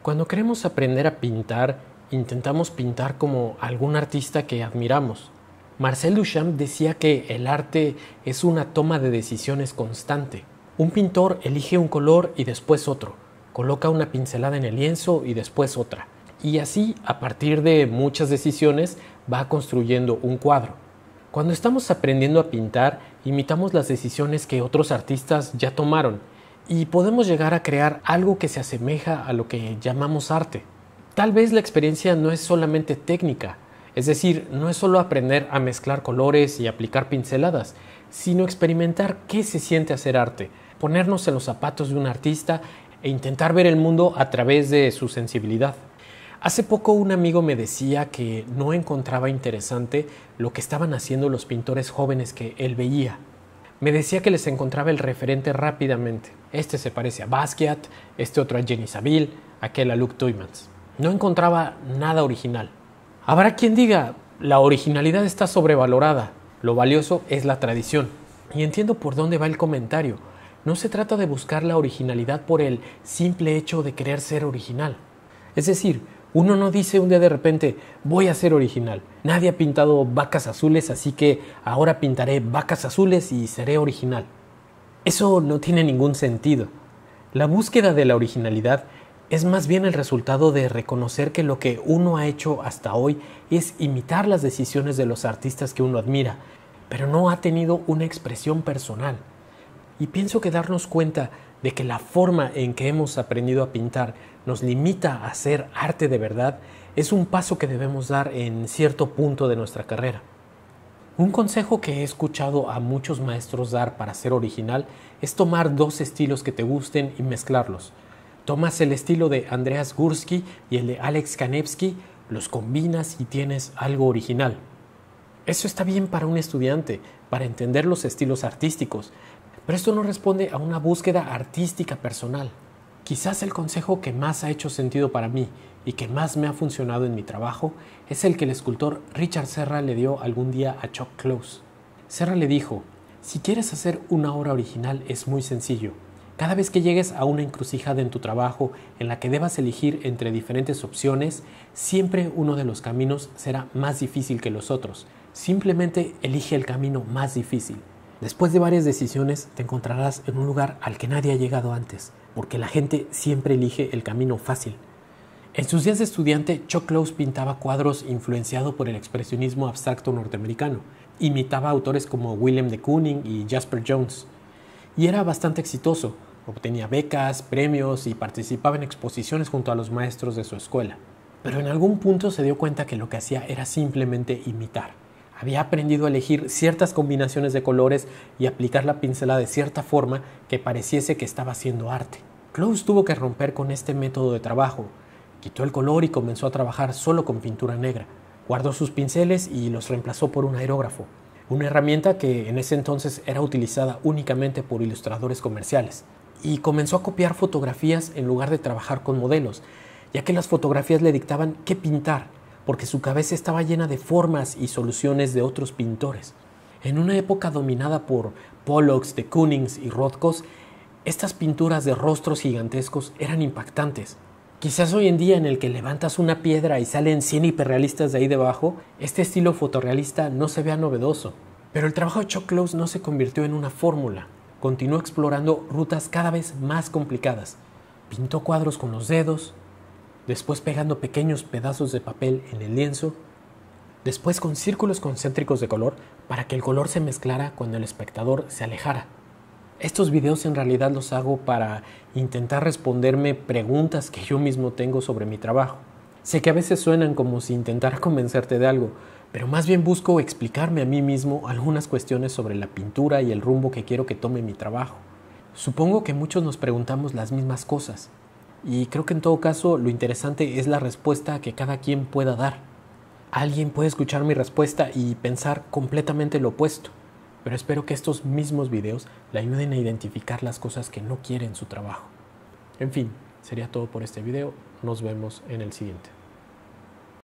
Cuando queremos aprender a pintar, intentamos pintar como algún artista que admiramos. Marcel Duchamp decía que el arte es una toma de decisiones constante. Un pintor elige un color y después otro, coloca una pincelada en el lienzo y después otra. Y así, a partir de muchas decisiones, va construyendo un cuadro. Cuando estamos aprendiendo a pintar, imitamos las decisiones que otros artistas ya tomaron y podemos llegar a crear algo que se asemeja a lo que llamamos arte. Tal vez la experiencia no es solamente técnica, es decir, no es solo aprender a mezclar colores y aplicar pinceladas, sino experimentar qué se siente hacer arte, ponernos en los zapatos de un artista e intentar ver el mundo a través de su sensibilidad. Hace poco un amigo me decía que no encontraba interesante lo que estaban haciendo los pintores jóvenes que él veía. Me decía que les encontraba el referente rápidamente. Este se parece a Basquiat, este otro a Jenny Saville, aquel a Luc Tuymans. No encontraba nada original. Habrá quien diga, la originalidad está sobrevalorada, lo valioso es la tradición. Y entiendo por dónde va el comentario. No se trata de buscar la originalidad por el simple hecho de querer ser original. Es decir, uno no dice un día de repente, voy a ser original. Nadie ha pintado vacas azules, así que ahora pintaré vacas azules y seré original. Eso no tiene ningún sentido. La búsqueda de la originalidad es más bien el resultado de reconocer que lo que uno ha hecho hasta hoy es imitar las decisiones de los artistas que uno admira, pero no ha tenido una expresión personal. Y pienso que darnos cuenta de que la forma en que hemos aprendido a pintar nos limita a hacer arte de verdad es un paso que debemos dar en cierto punto de nuestra carrera. Un consejo que he escuchado a muchos maestros dar para ser original es tomar dos estilos que te gusten y mezclarlos. Tomas el estilo de Andreas Gursky y el de Alex Kanevsky, los combinas y tienes algo original. Eso está bien para un estudiante, para entender los estilos artísticos, pero esto no responde a una búsqueda artística personal. Quizás el consejo que más ha hecho sentido para mí y que más me ha funcionado en mi trabajo es el que el escultor Richard Serra le dio algún día a Chuck Close. Serra le dijo, si quieres hacer una obra original es muy sencillo. Cada vez que llegues a una encrucijada en tu trabajo en la que debas elegir entre diferentes opciones, siempre uno de los caminos será más difícil que los otros. Simplemente elige el camino más difícil. Después de varias decisiones te encontrarás en un lugar al que nadie ha llegado antes, porque la gente siempre elige el camino fácil. En sus días de estudiante, Chuck Close pintaba cuadros influenciado por el expresionismo abstracto norteamericano. Imitaba autores como Willem de Kooning y Jasper Johns. Y era bastante exitoso. Obtenía becas, premios y participaba en exposiciones junto a los maestros de su escuela. Pero en algún punto se dio cuenta que lo que hacía era simplemente imitar. Había aprendido a elegir ciertas combinaciones de colores y aplicar la pincelada de cierta forma que pareciese que estaba haciendo arte. Close tuvo que romper con este método de trabajo. Quitó el color y comenzó a trabajar solo con pintura negra. Guardó sus pinceles y los reemplazó por un aerógrafo, una herramienta que en ese entonces era utilizada únicamente por ilustradores comerciales. Y comenzó a copiar fotografías en lugar de trabajar con modelos, ya que las fotografías le dictaban qué pintar, porque su cabeza estaba llena de formas y soluciones de otros pintores. En una época dominada por Pollocks, de Koonings y Rothkos, estas pinturas de rostros gigantescos eran impactantes. Quizás hoy en día en el que levantas una piedra y salen 100 hiperrealistas de ahí debajo, este estilo fotorrealista no se vea novedoso. Pero el trabajo de Chuck Close no se convirtió en una fórmula. Continuó explorando rutas cada vez más complicadas. Pintó cuadros con los dedos, después pegando pequeños pedazos de papel en el lienzo, después con círculos concéntricos de color para que el color se mezclara cuando el espectador se alejara. Estos videos en realidad los hago para intentar responderme preguntas que yo mismo tengo sobre mi trabajo. Sé que a veces suenan como si intentara convencerte de algo, pero más bien busco explicarme a mí mismo algunas cuestiones sobre la pintura y el rumbo que quiero que tome mi trabajo. Supongo que muchos nos preguntamos las mismas cosas, y creo que en todo caso lo interesante es la respuesta que cada quien pueda dar. Alguien puede escuchar mi respuesta y pensar completamente lo opuesto, pero espero que estos mismos videos le ayuden a identificar las cosas que no quiere en su trabajo. En fin, sería todo por este video. Nos vemos en el siguiente.